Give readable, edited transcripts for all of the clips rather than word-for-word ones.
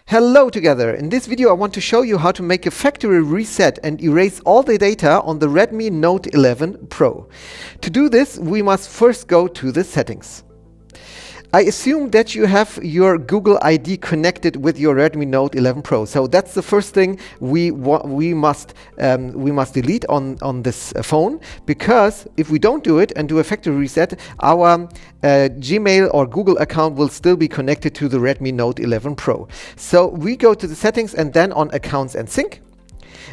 Hello together! In this video I want to show you how to make a factory reset and erase all the data on the Redmi Note 11 Pro. To do this, we must first go to the settings. I assume that you have your Google ID connected with your Redmi Note 11 Pro. So that's the first thing we must delete on this phone, because if we don't do it and do a factory reset, our Gmail or Google account will still be connected to the Redmi Note 11 Pro. So we go to the settings and then on accounts and sync.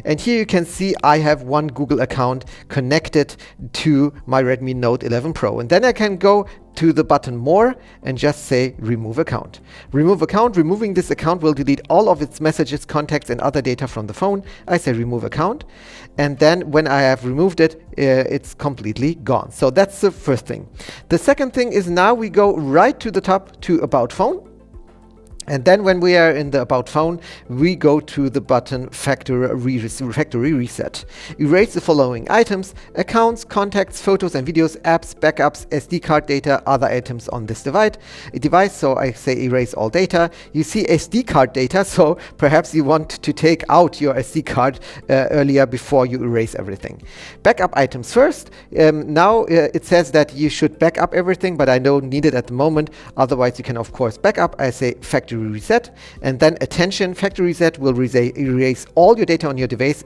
And here you can see I have one Google account connected to my Redmi Note 11 Pro. And then I can go to the button More and just say Remove Account. Remove Account. Removing this account will delete all of its messages, contacts and other data from the phone. I say Remove Account. And then when I have removed it, it's completely gone. So that's the first thing. The second thing is now we go right to the top to About Phone. And then when we are in the About Phone, we go to the button Factory Reset. Erase the following items: accounts, contacts, photos and videos, apps, backups, SD card data, other items on this device. So I say erase all data. You see SD card data, so perhaps you want to take out your SD card earlier before you erase everything. Backup items first. Now it says that you should back up everything, but I don't need it at the moment. Otherwise you can of course back up. I say Factory Reset, and then attention, Factory Reset will erase all your data on your device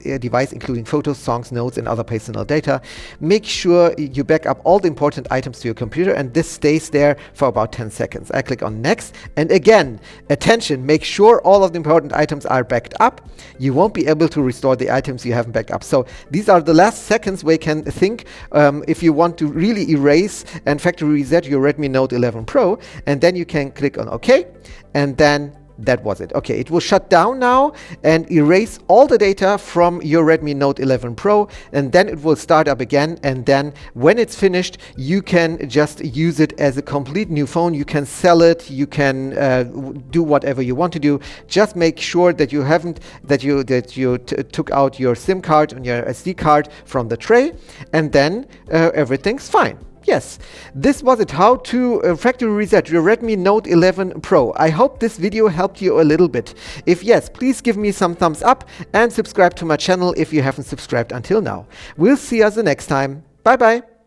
including photos, songs, notes and other personal data. Make sure you back up all the important items to your computer, and this stays there for about 10 seconds. I click on next, and again, attention, make sure all of the important items are backed up. You won't be able to restore the items you haven't backed up. So these are the last seconds where you can think if you want to really erase and factory reset your Redmi Note 11 Pro, and then you can click on OK. And then that was it. Okay, it will shut down now and erase all the data from your Redmi Note 11 Pro, and then it will start up again. And then when it's finished, you can just use it as a complete new phone. You can sell it, you can do whatever you want to do. Just make sure that you took out your SIM card and your SD card from the tray, and then everything's fine. Yes, this was it, how to factory reset your Redmi Note 11 Pro. I hope this video helped you a little bit. If yes, please give me some thumbs up and subscribe to my channel if you haven't subscribed until now. We'll see us the next time. Bye bye.